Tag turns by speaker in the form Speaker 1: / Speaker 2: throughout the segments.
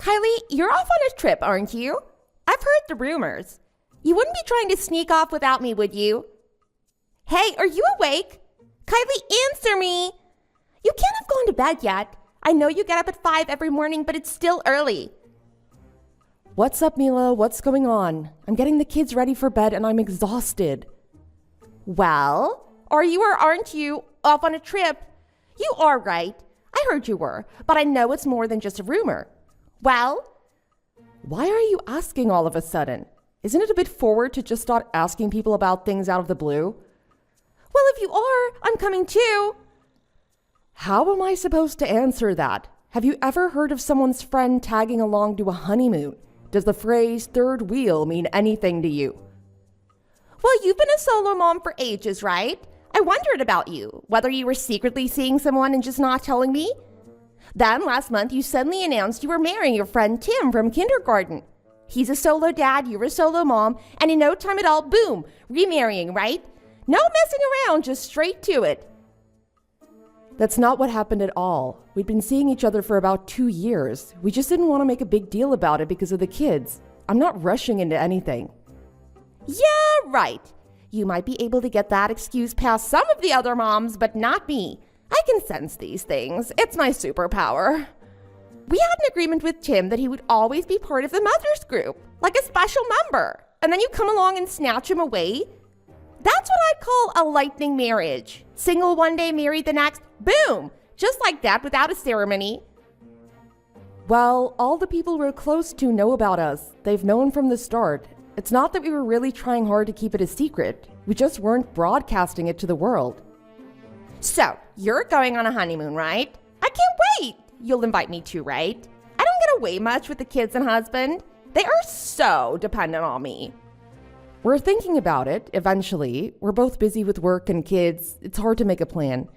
Speaker 1: Kylie, you're off on a trip, aren't you? I've heard the rumors. You wouldn't be trying to sneak off without me, would you? Hey, are you awake? Kylie, answer me. You can't have gone to bed yet. I know you get up at 5 every morning, but it's still early.
Speaker 2: What's up, Mila? What's going on? I'm getting the kids ready for bed and I'm exhausted.
Speaker 1: Well, are you or aren't you off on a trip? You are right. I heard you were, but I know it's more than just a rumor. Well?
Speaker 2: Why are you asking all of a sudden? Isn't it a bit forward to just start asking people about things out of the blue?
Speaker 1: Well, if you are, I'm coming too.
Speaker 2: How am I supposed to answer that? Have you ever heard of someone's friend tagging along to a honeymoon? Does the phrase third wheel mean anything to you?
Speaker 1: Well, you've been a solo mom for ages, right? I wondered about you, whether you were secretly seeing someone and just not telling me. Then last month, you suddenly announced you were marrying your friend Tim from kindergarten. He's a solo dad, you're a solo mom, and in no time at all, boom, remarrying, right? No messing around, just straight to it.
Speaker 2: That's not what happened at all. We'd been seeing each other for about 2 years. We just didn't want to make a big deal about it because of the kids. I'm not rushing into anything.
Speaker 1: Yeah, right. You might be able to get that excuse past some of the other moms, but not me. I can sense these things. It's my superpower. We had an agreement with Tim that he would always be part of the mothers group, like a special member. And then you come along and snatch him away. That's what I'd call a lightning marriage. Single one day, married the next. Boom! Just like that, without a ceremony.
Speaker 2: Well, all the people we're close to know about us. They've known from the start. It's not that we were really trying hard to keep it a secret. We just weren't broadcasting it to the world.
Speaker 1: So, you're going on a honeymoon, right? I can't wait! You'll invite me too, right? I don't get away much with the kids and husband. They are so dependent on me.
Speaker 2: We're thinking about it, eventually. We're both busy with work and kids. It's hard to make a plan.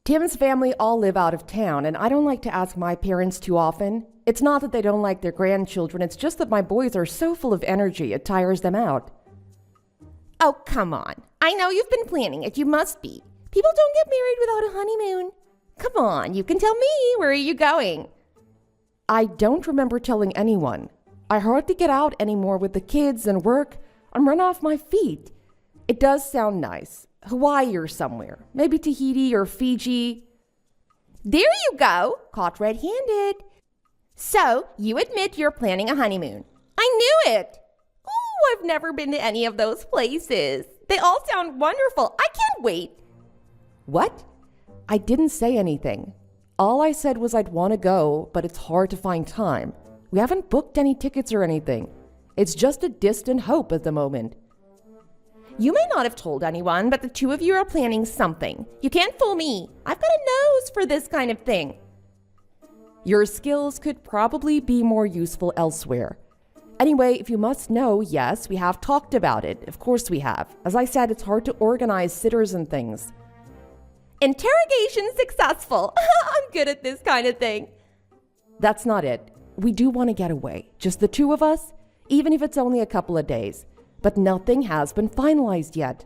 Speaker 2: Tim's family all live out of town, and I don't like to ask my parents too often. It's not that they don't like their grandchildren, it's just that my boys are so full of energy, it tires them out.
Speaker 1: Oh, come on. I know you've been planning it. You must be. People don't get married without a honeymoon. Come on, you can tell me. Where are you going?
Speaker 2: I don't remember telling anyone. I hardly get out anymore with the kids and work. I'm run off my feet. It does sound nice. Hawaii or somewhere. Maybe Tahiti or Fiji.
Speaker 1: There you go. Caught red-handed. So, you admit you're planning a honeymoon. I knew it. Oh, I've never been to any of those places. They all sound wonderful. I can't wait.
Speaker 2: What? I didn't say anything. All I said was I'd want to go, but it's hard to find time. We haven't booked any tickets or anything. It's just a distant hope at the moment.
Speaker 1: You may not have told anyone, but the two of you are planning something. You can't fool me. I've got a nose for this kind of thing.
Speaker 2: Your skills could probably be more useful elsewhere. Anyway, if you must know, yes, we have talked about it. Of course we have. As I said, it's hard to organize sitters and things.
Speaker 1: Interrogation successful. I'm good at this kind of thing.
Speaker 2: That's not it. We do want to get away. Just the two of us, even if it's only a couple of days. But nothing has been finalized yet.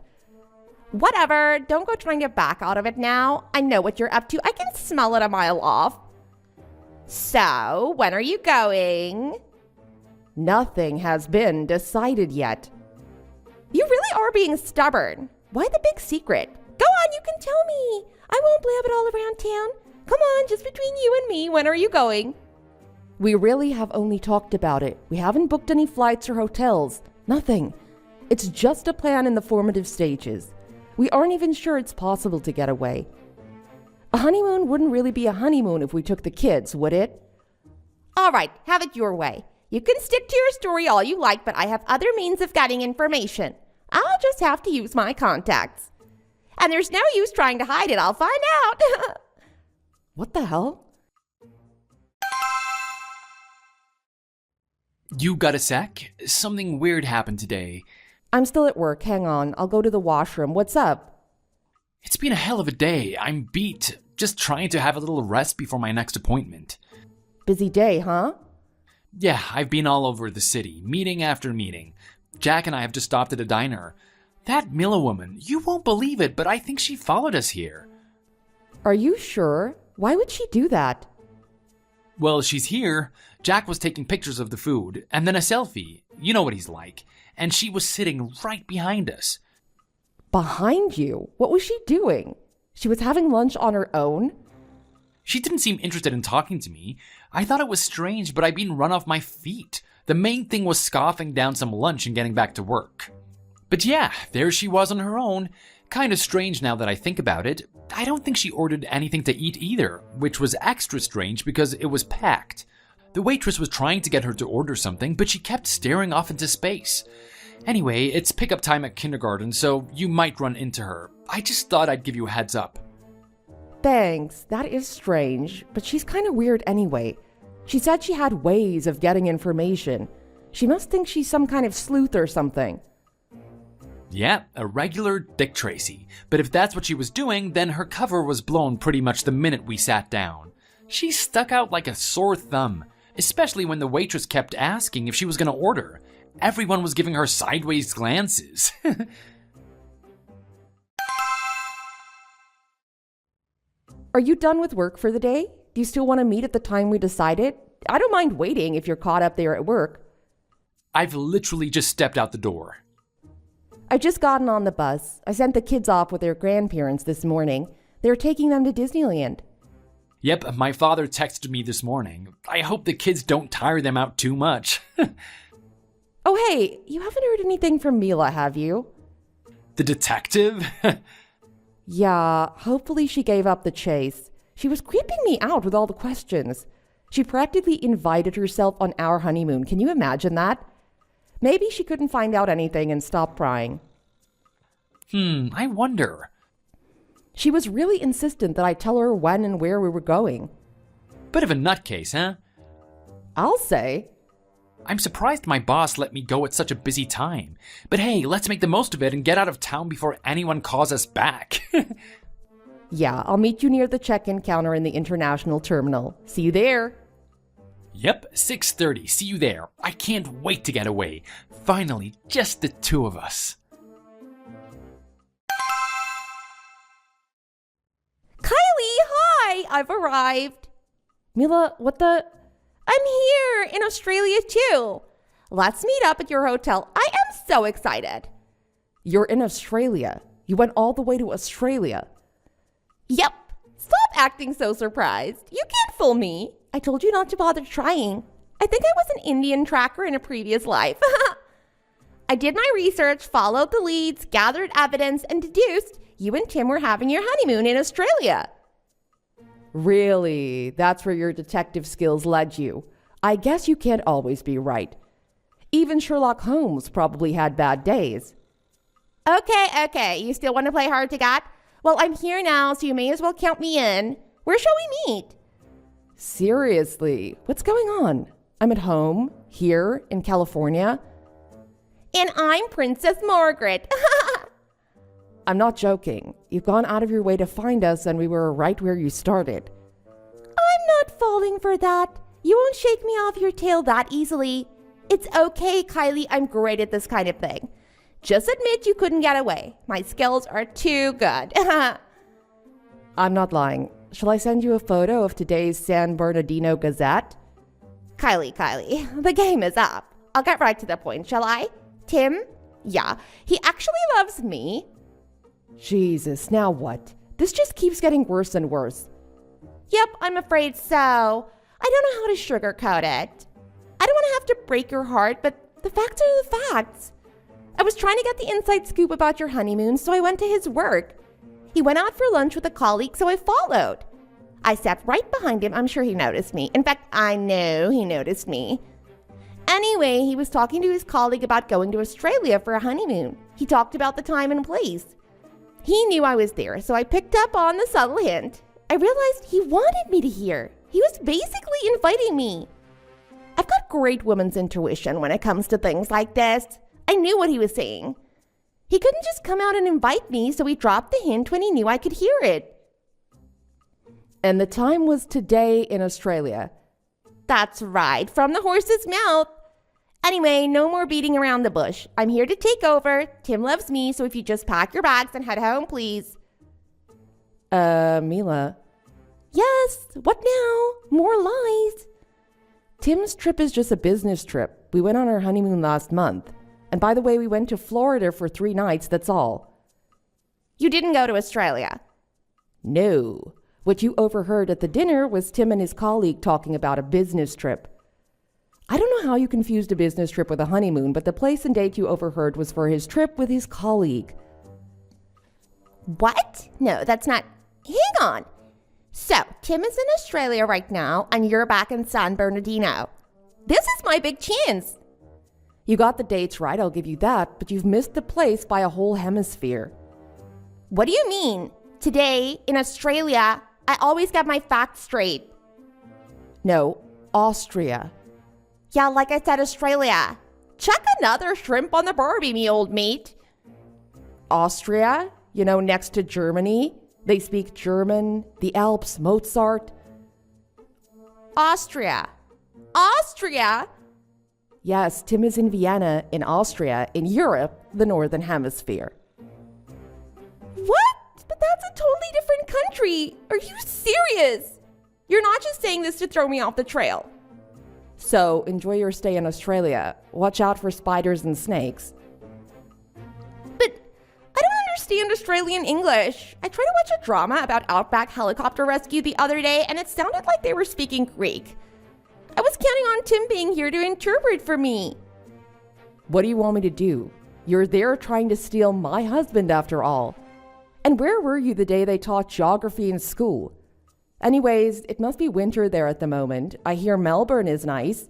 Speaker 1: Whatever. Don't go trying to back out of it now. I know what you're up to. I can smell it a mile off. So, when are you going?
Speaker 2: Nothing has been decided yet.
Speaker 1: You really are being stubborn. Why the big secret? Go on, you can tell me. I won't blab it all around town. Come on, just between you and me, when are you going?
Speaker 2: We really have only talked about it. We haven't booked any flights or hotels. Nothing. It's just a plan in the formative stages. We aren't even sure it's possible to get away. A honeymoon wouldn't really be a honeymoon if we took the kids, would it?
Speaker 1: All right, have it your way. You can stick to your story all you like, but I have other means of getting information. I'll just have to use my contacts. And there's no use trying to hide it. I'll find out.
Speaker 2: What the hell?
Speaker 3: You got a sec? Something weird happened today.
Speaker 2: I'm still at work. Hang on. I'll go to the washroom. What's up?
Speaker 3: It's been a hell of a day. I'm beat. Just trying to have a little rest before my next appointment.
Speaker 2: Busy day, huh?
Speaker 3: Yeah, I've been all over the city, meeting after meeting. Jack and I have just stopped at a diner. That Mila woman, you won't believe it, but I think she followed us here.
Speaker 2: Are you sure? Why would she do that?
Speaker 3: Well, she's here. Jack was taking pictures of the food, and then a selfie. You know what he's like. And she was sitting right behind us.
Speaker 2: Behind you? What was she doing? She was having lunch on her own?
Speaker 3: She didn't seem interested in talking to me. I thought it was strange, but I'd been run off my feet. The main thing was scoffing down some lunch and getting back to work. But yeah, there she was on her own. Kind of strange now that I think about it. I don't think she ordered anything to eat either, which was extra strange because it was packed. The waitress was trying to get her to order something, but she kept staring off into space. Anyway, it's pickup time at kindergarten, so you might run into her. I just thought I'd give you a heads up.
Speaker 2: Thanks, that is strange, but she's kind of weird anyway. She said she had ways of getting information. She must think she's some kind of sleuth or something.
Speaker 3: Yeah, a regular Dick Tracy. But if that's what she was doing, then her cover was blown pretty much the minute we sat down. She stuck out like a sore thumb, especially when the waitress kept asking if she was going to order. Everyone was giving her sideways glances.
Speaker 2: Are you done with work for the day? Do you still want to meet at the time we decided? I don't mind waiting if you're caught up there at work.
Speaker 3: I've literally just stepped out the door.
Speaker 2: I've just gotten on the bus. I sent the kids off with their grandparents this morning. They're taking them to Disneyland.
Speaker 3: Yep, my father texted me this morning. I hope the kids don't tire them out too much.
Speaker 2: Oh hey, you haven't heard anything from Mila, have you?
Speaker 3: The detective?
Speaker 2: Yeah, hopefully she gave up the chase. She was creeping me out with all the questions. She practically invited herself on our honeymoon. Can you imagine that? Maybe she couldn't find out anything and stopped prying.
Speaker 3: I wonder.
Speaker 2: She was really insistent that I tell her when and where we were going.
Speaker 3: Bit of a nutcase, huh?
Speaker 2: I'll say.
Speaker 3: I'm surprised my boss let me go at such a busy time. But hey, let's make the most of it and get out of town before anyone calls us back.
Speaker 2: Yeah, I'll meet you near the check-in counter in the international terminal. See you there.
Speaker 3: Yep, 6:30. See you there. I can't wait to get away. Finally, just the two of us.
Speaker 1: Kylie, hi! I've arrived.
Speaker 2: Mila, what the...
Speaker 1: I'm here in Australia too. Let's meet up at your hotel. I am so excited.
Speaker 2: You're in Australia. You went all the way to Australia.
Speaker 1: Yep. Stop acting so surprised. You can't fool me. I told you not to bother trying. I think I was an Indian tracker in a previous life. I did my research, followed the leads, gathered evidence, and deduced you and Tim were having your honeymoon in Australia.
Speaker 2: Really? That's where your detective skills led you. I guess you can't always be right. Even Sherlock Holmes probably had bad days.
Speaker 1: Okay. You still want to play hard to get? Well, I'm here now, so you may as well count me in. Where shall we meet?
Speaker 2: Seriously, what's going on? I'm at home, here in California.
Speaker 1: And I'm Princess Margaret.
Speaker 2: I'm not joking. You've gone out of your way to find us, and we were right where you started.
Speaker 1: I'm not falling for that. You won't shake me off your tail that easily. It's okay, Kylie. I'm great at this kind of thing. Just admit you couldn't get away. My skills are too good.
Speaker 2: I'm not lying. Shall I send you a photo of today's San Bernardino Gazette?
Speaker 1: Kylie, the game is up. I'll get right to the point, shall I? Tim? Yeah, he actually loves me.
Speaker 2: Jesus, now what? This just keeps getting worse and worse.
Speaker 1: Yep, I'm afraid so. I don't know how to sugarcoat it. I don't want to have to break your heart, but the facts are the facts. I was trying to get the inside scoop about your honeymoon, so I went to his work. He went out for lunch with a colleague, so I followed. I sat right behind him. I'm sure he noticed me. In fact, I know he noticed me. Anyway, he was talking to his colleague about going to Australia for a honeymoon. He talked about the time and place. He knew I was there, so I picked up on the subtle hint. I realized he wanted me to hear. He was basically inviting me. I've got great woman's intuition when it comes to things like this. I knew what he was saying. He couldn't just come out and invite me, so he dropped the hint when he knew I could hear it.
Speaker 2: And the time was today in Australia.
Speaker 1: That's right, from the horse's mouth. Anyway, no more beating around the bush. I'm here to take over. Tim loves me, so if you just pack your bags and head home, please.
Speaker 2: Mila.
Speaker 1: Yes, what now? More lies.
Speaker 2: Tim's trip is just a business trip. We went on our honeymoon last month. And by the way, we went to Florida for 3 nights, that's all.
Speaker 1: You didn't go to Australia?
Speaker 2: No. What you overheard at the dinner was Tim and his colleague talking about a business trip. I don't know how you confused a business trip with a honeymoon, but the place and date you overheard was for his trip with his colleague.
Speaker 1: What? No, that's not... Hang on. So, Tim is in Australia right now, and you're back in San Bernardino. This is my big chance.
Speaker 2: You got the dates right, I'll give you that, but you've missed the place by a whole hemisphere.
Speaker 1: What do you mean? Today, in Australia, I always get my facts straight.
Speaker 2: No, Austria.
Speaker 1: Yeah, like I said, Australia. Chuck another shrimp on the barbie, me old mate.
Speaker 2: Austria? You know, next to Germany? They speak German, the Alps, Mozart.
Speaker 1: Austria. Austria?
Speaker 2: Yes, Tim is in Vienna, in Austria, in Europe, the Northern Hemisphere.
Speaker 1: What? But that's a totally different country. Are you serious? You're not just saying this to throw me off the trail.
Speaker 2: So, enjoy your stay in Australia. Watch out for spiders and snakes.
Speaker 1: But I don't understand Australian English. I tried to watch a drama about outback helicopter rescue the other day, and it sounded like they were speaking Greek. I was counting on Tim being here to interpret for me.
Speaker 2: What do you want me to do? You're there trying to steal my husband after all. And where were you the day they taught geography in school? Anyways, it must be winter there at the moment. I hear Melbourne is nice.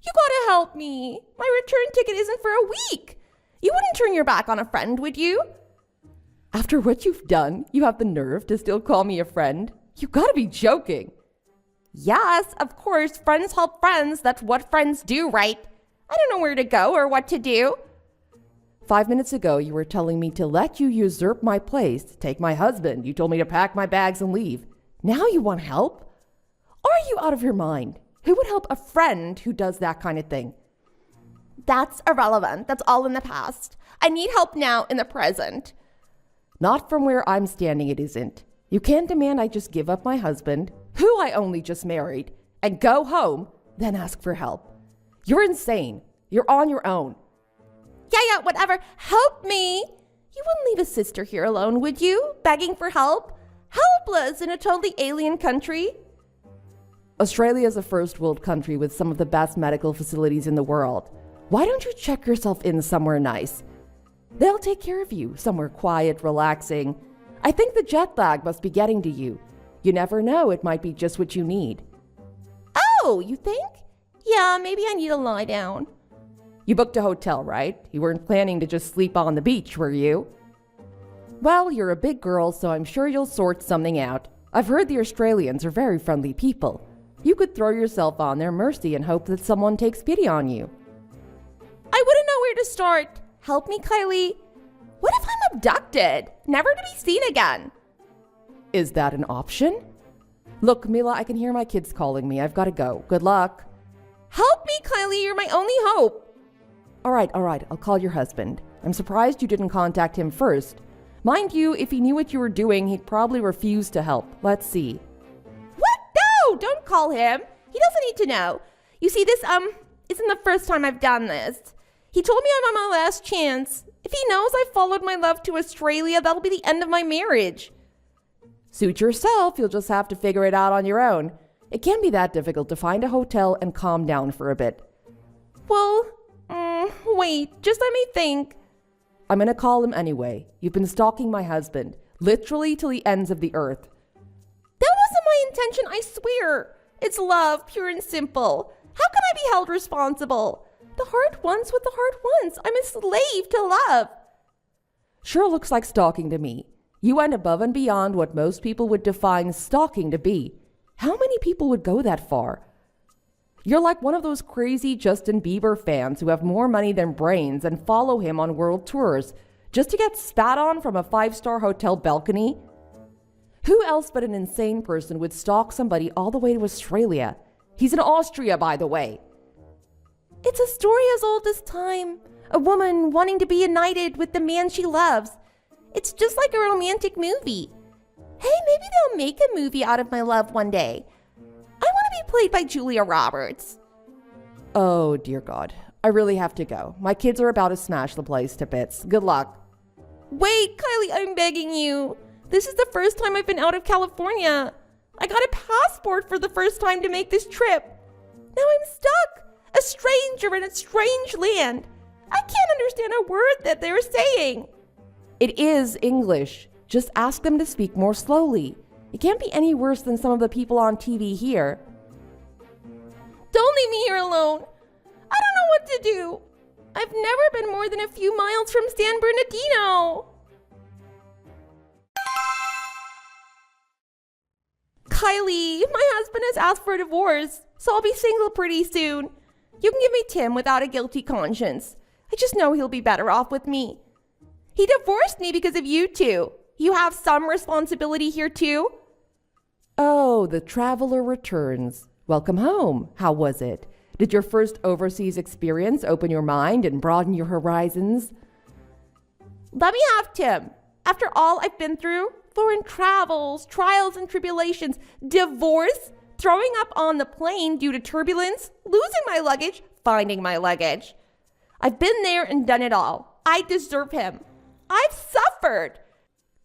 Speaker 1: You gotta help me. My return ticket isn't for a week. You wouldn't turn your back on a friend, would you?
Speaker 2: After what you've done, you have the nerve to still call me a friend? You gotta be joking.
Speaker 1: Yes, of course, friends help friends. That's what friends do, right? I don't know where to go or what to do.
Speaker 2: 5 minutes ago, you were telling me to let you usurp my place, take my husband. You told me to pack my bags and leave. Now you want help? Are you out of your mind? Who would help a friend who does that kind of thing?
Speaker 1: That's irrelevant. That's all in the past. I need help now in the present.
Speaker 2: Not from where I'm standing, it isn't. You can't demand I just give up my husband, who I only just married, and go home, then ask for help. You're insane. You're on your own.
Speaker 1: Yeah, whatever. Help me. You wouldn't leave a sister here alone, would you? Begging for help? Helpless in a totally alien country?
Speaker 2: Australia is a first world country with some of the best medical facilities in the world. Why don't you check yourself in somewhere nice? They'll take care of you, somewhere quiet, relaxing. I think the jet lag must be getting to you. You never know, it might be just what you need.
Speaker 1: Oh, you think? Yeah, maybe I need to lie down.
Speaker 2: You booked a hotel, right? You weren't planning to just sleep on the beach, were you? Well, you're a big girl, so I'm sure you'll sort something out. I've heard the Australians are very friendly people. You could throw yourself on their mercy and hope that someone takes pity on you.
Speaker 1: I wouldn't know where to start. Help me, Kylie. What if I'm abducted? Never to be seen again.
Speaker 2: Is that an option? Look, Mila, I can hear my kids calling me. I've got to go. Good luck.
Speaker 1: Help me, Kylie. You're my only hope.
Speaker 2: All right. I'll call your husband. I'm surprised you didn't contact him first. Mind you, if he knew what you were doing, he'd probably refuse to help. Let's see.
Speaker 1: What? No, don't call him. He doesn't need to know. You see, this, isn't the first time I've done this. He told me I'm on my last chance. If he knows I followed my love to Australia, that'll be the end of my marriage.
Speaker 2: Suit yourself. You'll just have to figure it out on your own. It can't be that difficult to find a hotel and calm down for a bit.
Speaker 1: Well, wait, just let me think.
Speaker 2: I'm gonna call him anyway. You've been stalking my husband, literally till the ends of the earth.
Speaker 1: That wasn't my intention, I swear. It's love, pure and simple. How can I be held responsible? The heart wants what the heart wants. I'm a slave to love.
Speaker 2: Sure looks like stalking to me. You went above and beyond what most people would define stalking to be. How many people would go that far? You're like one of those crazy Justin Bieber fans who have more money than brains and follow him on world tours just to get spat on from a 5-star hotel balcony. Who else but an insane person would stalk somebody all the way to Australia? He's in Austria, by the way.
Speaker 1: It's a story as old as time. A woman wanting to be united with the man she loves. It's just like a romantic movie. Hey, maybe they'll make a movie out of my love one day. I want to be played by Julia Roberts.
Speaker 2: Oh, dear God. I really have to go. My kids are about to smash the place to bits. Good luck.
Speaker 1: Wait, Kylie, I'm begging you. This is the first time I've been out of California. I got a passport for the first time to make this trip. Now I'm stuck, a stranger in a strange land. I can't understand a word that they're saying.
Speaker 2: It is English. Just ask them to speak more slowly. It can't be any worse than some of the people on TV here.
Speaker 1: Don't leave me here alone. I don't know what to do. I've never been more than a few miles from San Bernardino. Kylie, my husband has asked for a divorce, so I'll be single pretty soon. You can give me Tim without a guilty conscience. I just know he'll be better off with me. He divorced me because of you two. You have some responsibility here too?
Speaker 2: Oh, the traveler returns. Welcome home. How was it? Did your first overseas experience open your mind and broaden your horizons?
Speaker 1: Let me have Tim. After all I've been through, foreign travels, trials and tribulations, divorce, throwing up on the plane due to turbulence, losing my luggage, finding my luggage. I've been there and done it all. I deserve him. I've suffered,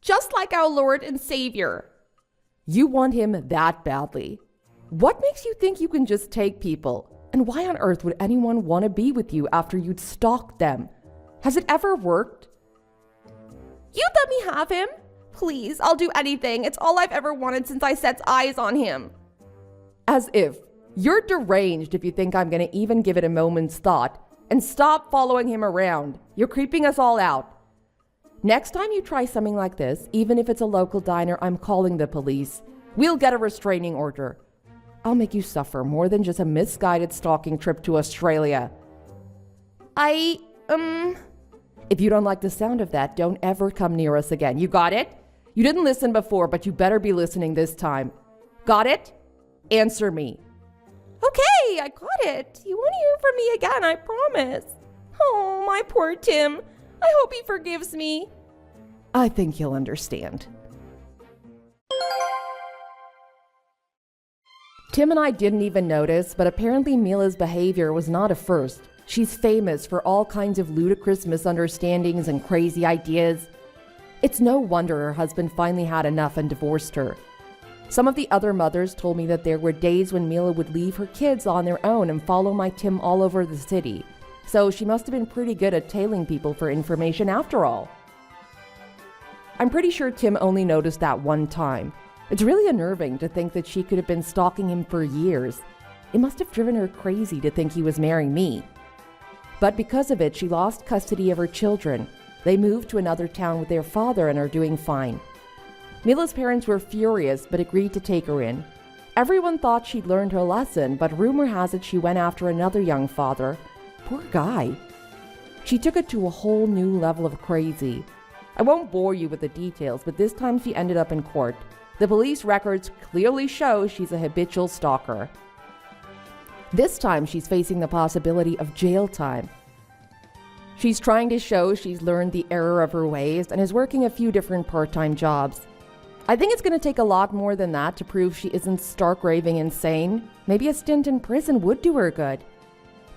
Speaker 1: just like our Lord and Savior.
Speaker 2: You want him that badly. What makes you think you can just take people? And why on earth would anyone want to be with you after you'd stalked them? Has it ever worked?
Speaker 1: You let me have him? Please, I'll do anything. It's all I've ever wanted since I set eyes on him.
Speaker 2: As if. You're deranged if you think I'm going to even give it a moment's thought. And stop following him around. You're creeping us all out. Next time you try something like this, even if it's a local diner, I'm calling the police. We'll get a restraining order. I'll make you suffer more than just a misguided stalking trip to Australia. If you don't like the sound of that, don't ever come near us again. You got it? You didn't listen before, but you better be listening this time. Got it? Answer me.
Speaker 1: Okay, I got it. You won't hear from me again, I promise. Oh, my poor Tim. I hope he forgives me.
Speaker 2: I think he'll understand. Tim and I didn't even notice, but apparently Mila's behavior was not a first. She's famous for all kinds of ludicrous misunderstandings and crazy ideas. It's no wonder her husband finally had enough and divorced her. Some of the other mothers told me that there were days when Mila would leave her kids on their own and follow my Tim all over the city. So she must have been pretty good at tailing people for information after all. I'm pretty sure Tim only noticed that one time. It's really unnerving to think that she could have been stalking him for years. It must have driven her crazy to think he was marrying me. But because of it, she lost custody of her children. They moved to another town with their father and are doing fine. Mila's parents were furious but agreed to take her in. Everyone thought she'd learned her lesson, but rumor has it she went after another young father. Poor guy. She took it to a whole new level of crazy. I won't bore you with the details, but this time she ended up in court. The police records clearly show she's a habitual stalker. This time she's facing the possibility of jail time. She's trying to show she's learned the error of her ways and is working a few different part-time jobs. I think it's going to take a lot more than that to prove she isn't stark raving insane. Maybe a stint in prison would do her good.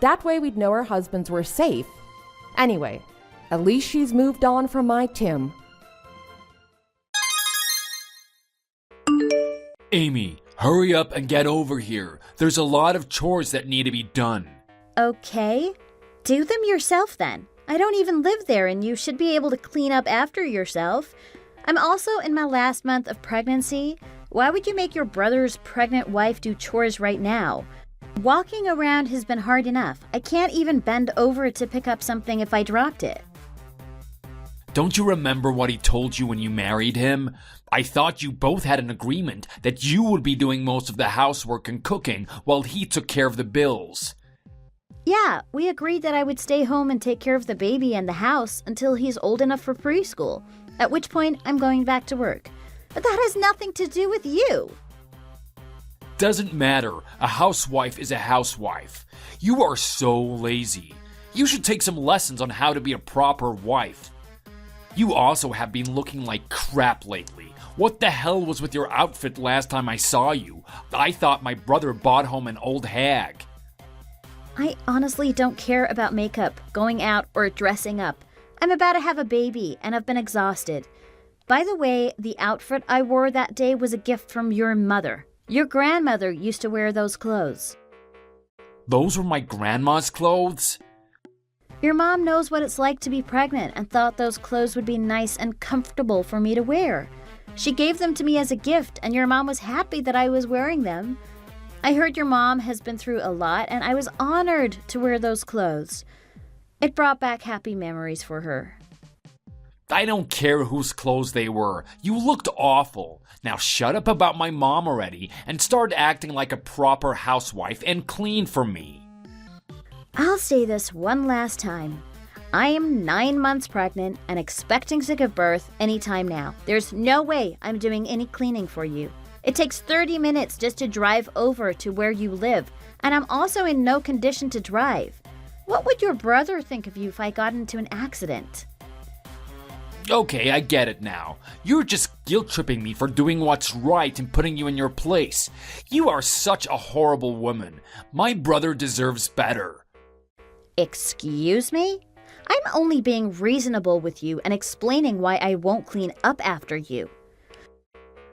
Speaker 2: That way we'd know her husbands were safe. Anyway, at least she's moved on from my Tim.
Speaker 3: Amy, hurry up and get over here. There's a lot of chores that need to be done.
Speaker 4: Okay. Do them yourself then. I don't even live there and you should be able to clean up after yourself. I'm also in my last month of pregnancy. Why would you make your brother's pregnant wife do chores right now? Walking around has been hard enough. I can't even bend over to pick up something if I dropped it.
Speaker 3: Don't you remember what he told you when you married him? I thought you both had an agreement that you would be doing most of the housework and cooking while he took care of the bills.
Speaker 4: Yeah, we agreed that I would stay home and take care of the baby and the house until he's old enough for preschool, at which point I'm going back to work. But that has nothing to do with you.
Speaker 3: Doesn't matter. A housewife is a housewife. You are so lazy. You should take some lessons on how to be a proper wife. You also have been looking like crap lately. What the hell was with your outfit last time I saw you? I thought my brother bought home an old hag.
Speaker 4: I honestly don't care about makeup, going out, or dressing up. I'm about to have a baby, and I've been exhausted. By the way, the outfit I wore that day was a gift from your mother. Your grandmother used to wear those clothes.
Speaker 3: Those were my grandma's clothes?
Speaker 4: Your mom knows what it's like to be pregnant and thought those clothes would be nice and comfortable for me to wear. She gave them to me as a gift, and your mom was happy that I was wearing them. I heard your mom has been through a lot, and I was honored to wear those clothes. It brought back happy memories for her.
Speaker 3: I don't care whose clothes they were. You looked awful. Now shut up about my mom already and start acting like a proper housewife and clean for me.
Speaker 4: I'll say this one last time. I am 9 months pregnant and expecting to give birth anytime now. There's no way I'm doing any cleaning for you. It takes 30 minutes just to drive over to where you live, and I'm also in no condition to drive. What would your brother think of you if I got into an accident?
Speaker 3: Okay, I get it now. You're just guilt-tripping me for doing what's right and putting you in your place. You are such a horrible woman. My brother deserves better.
Speaker 4: Excuse me? I'm only being reasonable with you and explaining why I won't clean up after you.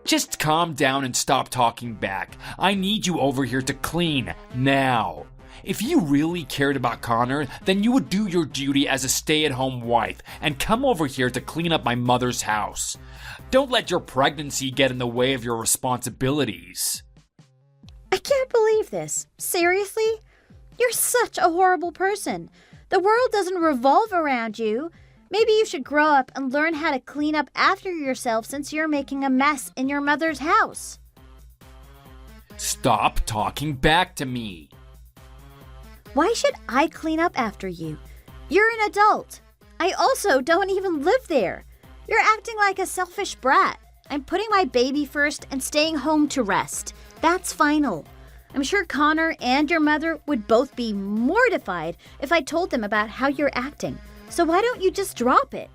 Speaker 3: Just calm down and stop talking back. I need you over here to clean now. If you really cared about Connor, then you would do your duty as a stay-at-home wife and come over here to clean up my mother's house. Don't let your pregnancy get in the way of your responsibilities.
Speaker 4: I can't believe this. Seriously? You're such a horrible person. The world doesn't revolve around you. Maybe you should grow up and learn how to clean up after yourself since you're making a mess in your mother's house.
Speaker 3: Stop talking back to me.
Speaker 4: Why should I clean up after you? You're an adult. I also don't even live there. You're acting like a selfish brat. I'm putting my baby first and staying home to rest. That's final. I'm sure Connor and your mother would both be mortified if I told them about how you're acting. So why don't you just drop it?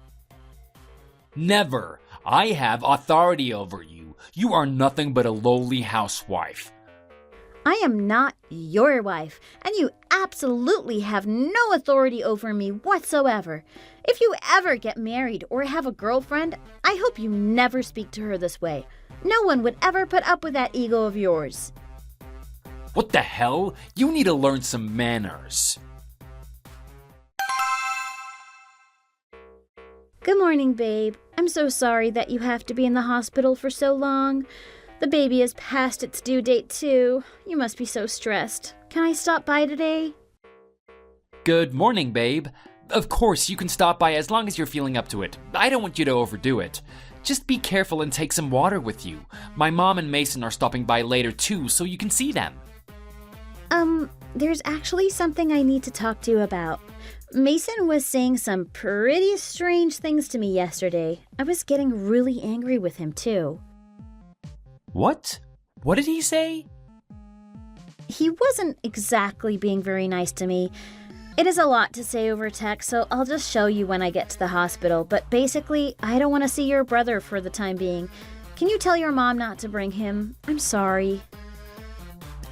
Speaker 3: Never. I have authority over you. You are nothing but a lowly housewife.
Speaker 4: I am not your wife, and you absolutely have no authority over me whatsoever. If you ever get married or have a girlfriend, I hope you never speak to her this way. No one would ever put up with that ego of yours.
Speaker 3: What the hell? You need to learn some manners.
Speaker 4: Good morning, babe. I'm so sorry that you have to be in the hospital for so long. The baby is past its due date, too. You must be so stressed. Can I stop by today?
Speaker 3: Good morning, babe. Of course, you can stop by as long as you're feeling up to it. I don't want you to overdo it. Just be careful and take some water with you. My mom and Mason are stopping by later, too, so you can see them.
Speaker 4: There's actually something I need to talk to you about. Mason was saying some pretty strange things to me yesterday. I was getting really angry with him, too.
Speaker 3: What? What did he say?
Speaker 4: He wasn't exactly being very nice to me. It is a lot to say over text, so I'll just show you when I get to the hospital. But basically, I don't want to see your brother for the time being. Can you tell your mom not to bring him? I'm sorry.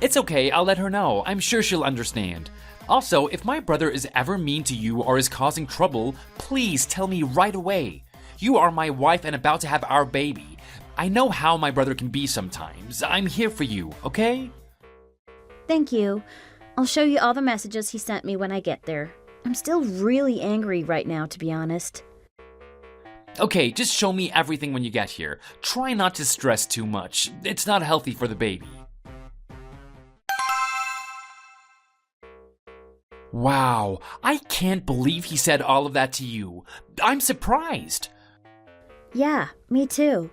Speaker 3: It's okay, I'll let her know. I'm sure she'll understand. Also, if my brother is ever mean to you or is causing trouble, please tell me right away. You are my wife and about to have our baby. I know how my brother can be sometimes. I'm here for you, okay?
Speaker 4: Thank you. I'll show you all the messages he sent me when I get there. I'm still really angry right now, to be honest.
Speaker 3: Okay, just show me everything when you get here. Try not to stress too much. It's not healthy for the baby. Wow, I can't believe he said all of that to you. I'm surprised.
Speaker 4: Yeah, me too.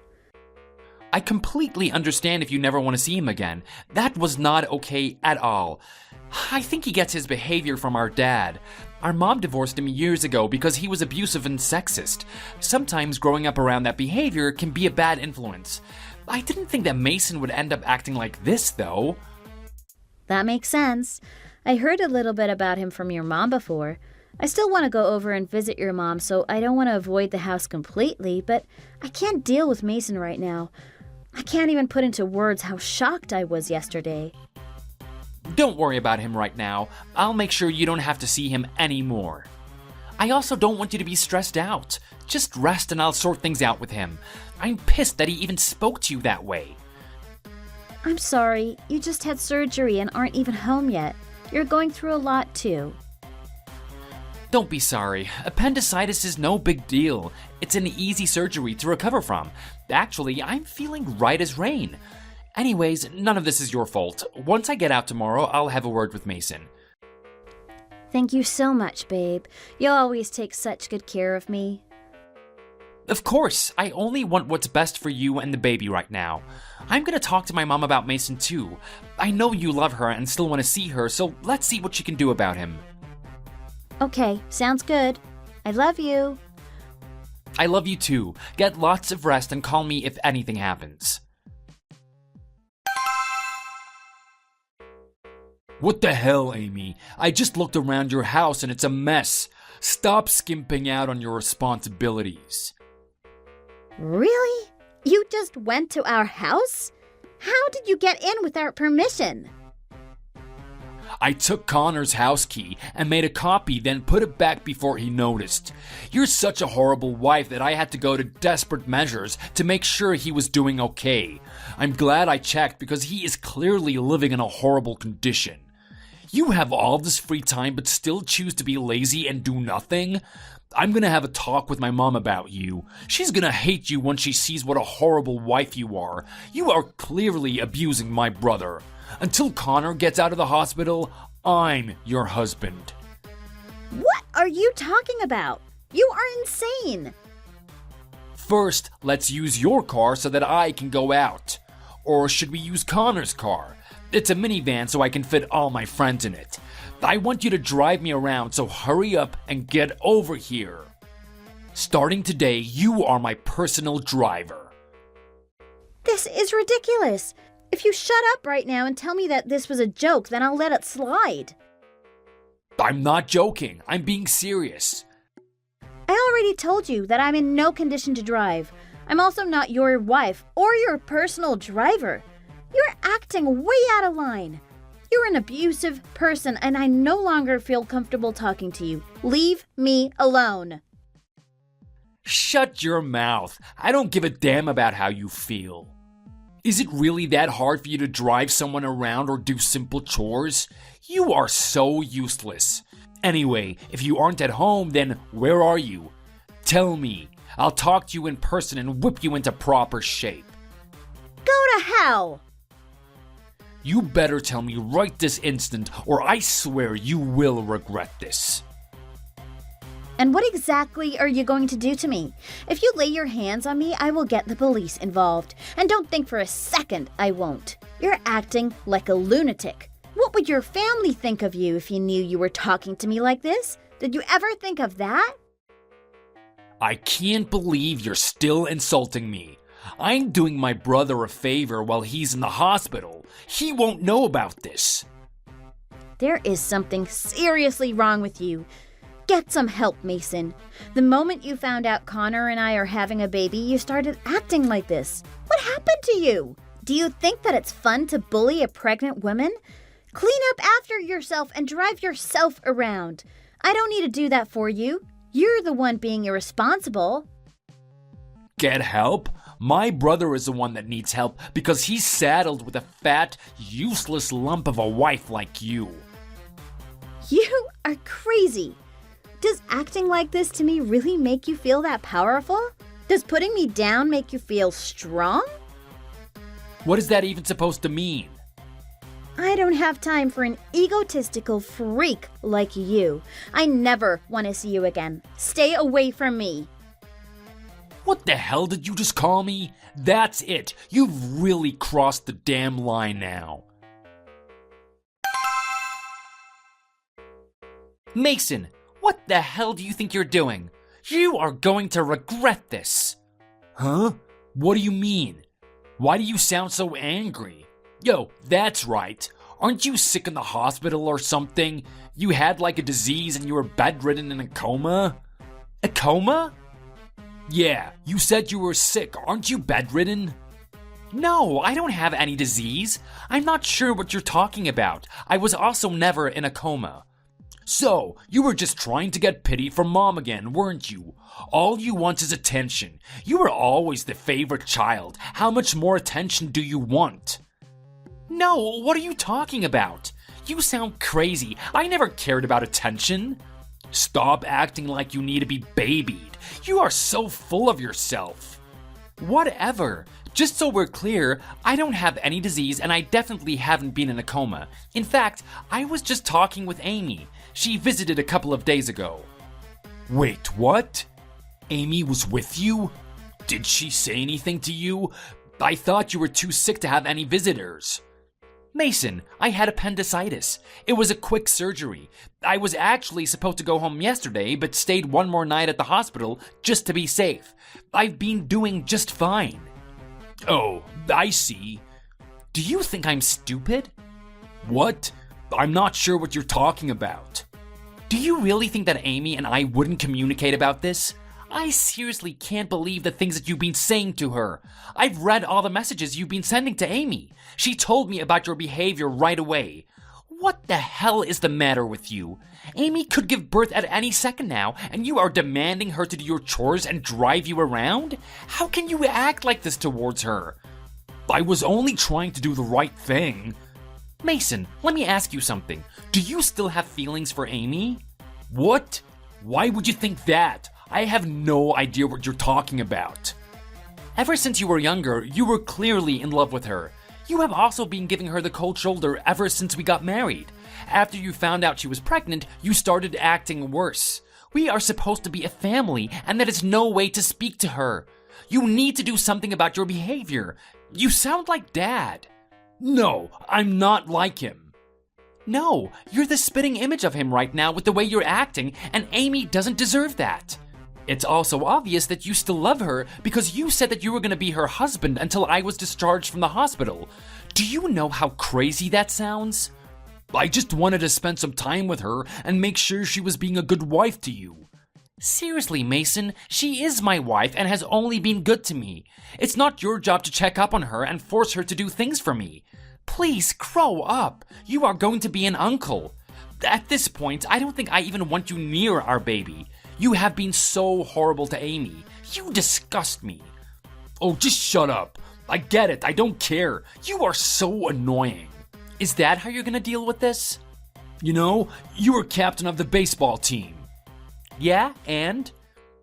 Speaker 3: I completely understand if you never want to see him again. That was not okay at all. I think he gets his behavior from our dad. Our mom divorced him years ago because he was abusive and sexist. Sometimes growing up around that behavior can be a bad influence. I didn't think that Mason would end up acting like this, though.
Speaker 4: That makes sense. I heard a little bit about him from your mom before. I still want to go over and visit your mom, so I don't want to avoid the house completely, but I can't deal with Mason right now. I can't even put into words how shocked I was yesterday.
Speaker 3: Don't worry about him right now. I'll make sure you don't have to see him anymore. I also don't want you to be stressed out. Just rest and I'll sort things out with him. I'm pissed that he even spoke to you that way.
Speaker 4: I'm sorry, you just had surgery and aren't even home yet. You're going through a lot too.
Speaker 3: Don't be sorry. Appendicitis is no big deal. It's an easy surgery to recover from. Actually, I'm feeling right as rain. Anyways, none of this is your fault. Once I get out tomorrow, I'll have a word with Mason.
Speaker 4: Thank you so much, babe. You always take such good care of me.
Speaker 3: Of course, I only want what's best for you and the baby right now. I'm gonna talk to my mom about Mason too. I know you love her and still want to see her, so let's see what she can do about him.
Speaker 4: Okay, sounds good. I love you.
Speaker 3: I love you too. Get lots of rest and call me if anything happens. What the hell, Amy? I just looked around your house and it's a mess. Stop skimping out on your responsibilities.
Speaker 4: Really? You just went to our house? How did you get in without permission?
Speaker 3: I took Connor's house key and made a copy, then put it back before he noticed. You're such a horrible wife that I had to go to desperate measures to make sure he was doing okay. I'm glad I checked because he is clearly living in a horrible condition. You have all this free time but still choose to be lazy and do nothing? I'm gonna have a talk with my mom about you. She's gonna hate you when she sees what a horrible wife you are. You are clearly abusing my brother. Until Connor gets out of the hospital, I'm your husband.
Speaker 4: What are you talking about? You are insane.
Speaker 3: First, let's use your car so that I can go out. Or should we use Connor's car? It's a minivan so I can fit all my friends in it. I want you to drive me around, so hurry up and get over here. Starting today, you are my personal driver.
Speaker 4: This is ridiculous. If you shut up right now and tell me that this was a joke, then I'll let it slide.
Speaker 3: I'm not joking. I'm being serious.
Speaker 4: I already told you that I'm in no condition to drive. I'm also not your wife or your personal driver. You're acting way out of line. You're an abusive person and I no longer feel comfortable talking to you. Leave me alone.
Speaker 3: Shut your mouth. I don't give a damn about how you feel. Is it really that hard for you to drive someone around or do simple chores? You are so useless. Anyway, if you aren't at home, then where are you? Tell me. I'll talk to you in person and whip you into proper shape.
Speaker 4: Go to hell!
Speaker 3: You better tell me right this instant, or I swear you will regret this.
Speaker 4: And what exactly are you going to do to me? If you lay your hands on me, I will get the police involved. And don't think for a second I won't. You're acting like a lunatic. What would your family think of you if you knew you were talking to me like this? Did you ever think of that?
Speaker 3: I can't believe you're still insulting me. I'm doing my brother a favor while he's in the hospital. He won't know about this.
Speaker 4: There is something seriously wrong with you. Get some help, Mason. The moment you found out Connor and I are having a baby, you started acting like this. What happened to you? Do you think that it's fun to bully a pregnant woman? Clean up after yourself and drive yourself around. I don't need to do that for you. You're the one being irresponsible.
Speaker 3: Get help? My brother is the one that needs help because he's saddled with a fat, useless lump of a wife like you.
Speaker 4: You are crazy. Does acting like this to me really make you feel that powerful? Does putting me down make you feel strong?
Speaker 3: What is that even supposed to mean?
Speaker 4: I don't have time for an egotistical freak like you. I never want to see you again. Stay away from me.
Speaker 3: What the hell did you just call me? That's it. You've really crossed the damn line now. Mason, what the hell do you think you're doing? You are going to regret this. Huh? What do you mean? Why do you sound so angry? Yo, that's right. Aren't you sick in the hospital or something? You had like a disease and you were bedridden in a coma? A coma? Yeah, you said you were sick. Aren't you bedridden? No, I don't have any disease. I'm not sure what you're talking about. I was also never in a coma. So, you were just trying to get pity from Mom again, weren't you? All you want is attention. You were always the favorite child. How much more attention do you want? No, what are you talking about? You sound crazy. I never cared about attention. Stop acting like you need to be babied. You are so full of yourself. Whatever. Just so we're clear, I don't have any disease and I definitely haven't been in a coma. In fact, I was just talking with Amy. She visited a couple of days ago. Wait, what? Amy was with you? Did she say anything to you? I thought you were too sick to have any visitors. Mason, I had appendicitis. It was a quick surgery. I was actually supposed to go home yesterday, but stayed one more night at the hospital just to be safe. I've been doing just fine. Oh, I see. Do you think I'm stupid? What? I'm not sure what you're talking about. Do you really think that Amy and I wouldn't communicate about this? I seriously can't believe the things that you've been saying to her. I've read all the messages you've been sending to Amy. She told me about your behavior right away. What the hell is the matter with you? Amy could give birth at any second now, and you are demanding her to do your chores and drive you around? How can you act like this towards her? I was only trying to do the right thing. Mason, let me ask you something. Do you still have feelings for Amy? What? Why would you think that? I have no idea what you're talking about. Ever since you were younger, you were clearly in love with her. You have also been giving her the cold shoulder ever since we got married. After you found out she was pregnant, you started acting worse. We are supposed to be a family, and that is no way to speak to her. You need to do something about your behavior. You sound like Dad. No, I'm not like him. No, you're the spitting image of him right now with the way you're acting, and Amy doesn't deserve that. It's also obvious that you still love her because you said that you were going to be her husband until I was discharged from the hospital. Do you know how crazy that sounds? I just wanted to spend some time with her and make sure she was being a good wife to you. Seriously, Mason, she is my wife and has only been good to me. It's not your job to check up on her and force her to do things for me. Please, grow up. You are going to be an uncle. At this point, I don't think I even want you near our baby. You have been so horrible to Amy. You disgust me. Oh, just shut up. I get it. I don't care. You are so annoying. Is that how you're gonna deal with this? You know, you were captain of the baseball team. Yeah, and?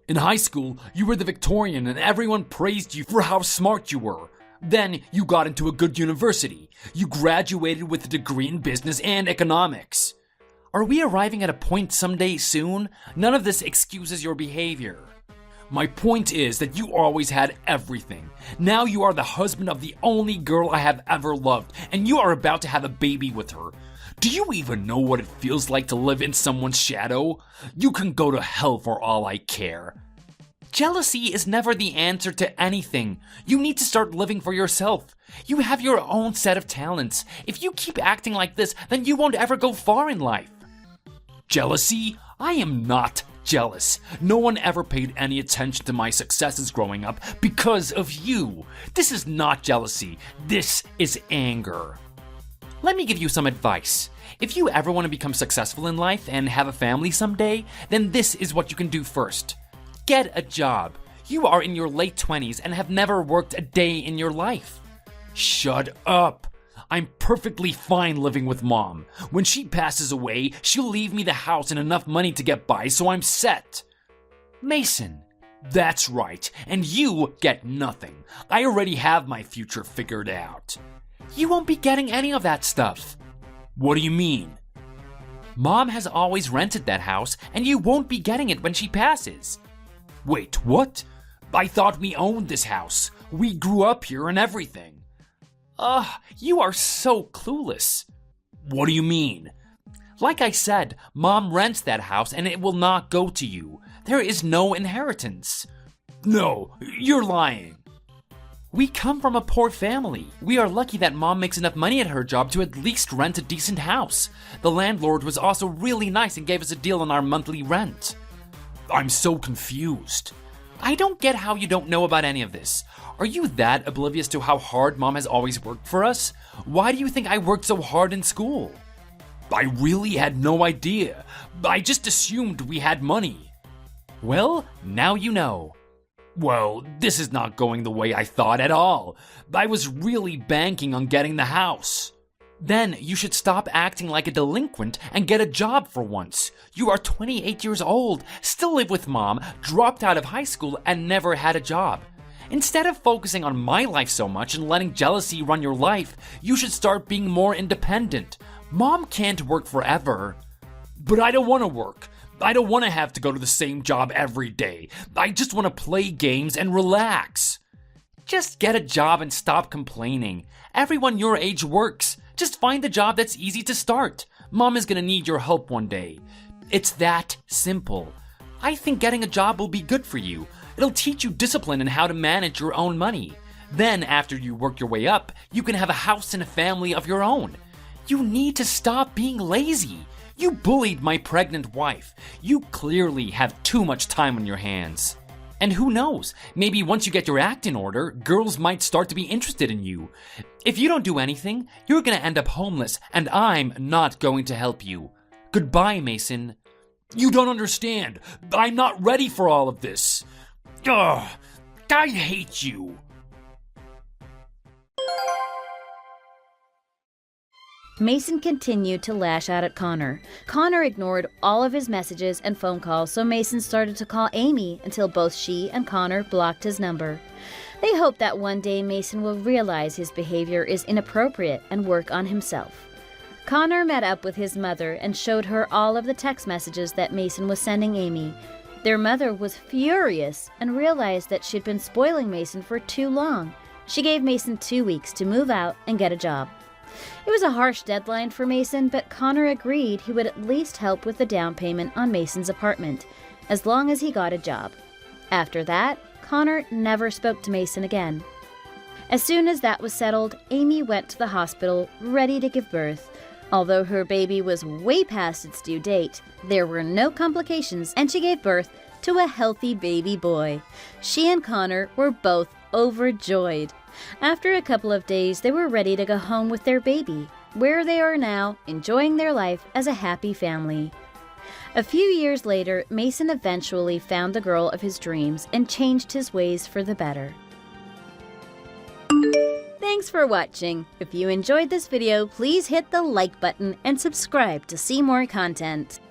Speaker 3: In high school, you were the Victorian and everyone praised you for how smart you were. Then you got into a good university. You graduated with a degree in business and economics. Are we arriving at a point someday soon? None of this excuses your behavior. My point is that you always had everything. Now you are the husband of the only girl I have ever loved, and you are about to have a baby with her. Do you even know what it feels like to live in someone's shadow? You can go to hell for all I care. Jealousy is never the answer to anything. You need to start living for yourself. You have your own set of talents. If you keep acting like this, then you won't ever go far in life. Jealousy? I am not jealous. No one ever paid any attention to my successes growing up because of you. This is not jealousy. This is anger. Let me give you some advice. If you ever want to become successful in life and have a family someday, then this is what you can do first. Get a job. You are in your late 20s and have never worked a day in your life. Shut up. I'm perfectly fine living with Mom. When she passes away, she'll leave me the house and enough money to get by, so I'm set. Mason. That's right, and you get nothing. I already have my future figured out. You won't be getting any of that stuff. What do you mean? Mom has always rented that house, and you won't be getting it when she passes. Wait, what? I thought we owned this house. We grew up here and everything. You are so clueless. What do you mean? Like I said, Mom rents that house and it will not go to you. There is no inheritance. No, you're lying. We come from a poor family. We are lucky that Mom makes enough money at her job to at least rent a decent house. The landlord was also really nice and gave us a deal on our monthly rent. I'm so confused. I don't get how you don't know about any of this. Are you that oblivious to how hard Mom has always worked for us? Why do you think I worked so hard in school? I really had no idea. I just assumed we had money. Well, now you know. Well, this is not going the way I thought at all. I was really banking on getting the house. Then you should stop acting like a delinquent and get a job for once. You are 28 years old, still live with Mom, dropped out of high school, and never had a job. Instead of focusing on my life so much and letting jealousy run your life, you should start being more independent. Mom can't work forever. But I don't want to work. I don't want to have to go to the same job every day. I just want to play games and relax. Just get a job and stop complaining. Everyone your age works. Just find a job that's easy to start. Mom is going to need your help one day. It's that simple. I think getting a job will be good for you. It'll teach you discipline and how to manage your own money. Then, after you work your way up, you can have a house and a family of your own. You need to stop being lazy. You bullied my pregnant wife. You clearly have too much time on your hands. And who knows, maybe once you get your act in order, girls might start to be interested in you. If you don't do anything, you're gonna end up homeless, and I'm not going to help you. Goodbye, Mason. You don't understand. I'm not ready for all of this. Ugh, I hate you.
Speaker 4: Mason continued to lash out at Connor. Connor ignored all of his messages and phone calls, so Mason started to call Amy until both she and Connor blocked his number. They hope that one day Mason will realize his behavior is inappropriate and work on himself. Connor met up with his mother and showed her all of the text messages that Mason was sending Amy. Their mother was furious and realized that she'd been spoiling Mason for too long. She gave Mason 2 weeks to move out and get a job. It was a harsh deadline for Mason, but Connor agreed he would at least help with the down payment on Mason's apartment, as long as he got a job. After that, Connor never spoke to Mason again. As soon as that was settled, Amy went to the hospital, ready to give birth. Although her baby was way past its due date, there were no complications, and she gave birth to a healthy baby boy. She and Connor were both overjoyed. After a couple of days, they were ready to go home with their baby, where they are now, enjoying their life as a happy family. A few years later, Mason eventually found the girl of his dreams and changed his ways for the better. Thanks for watching. If you enjoyed this video, please hit the like button and subscribe to see more content.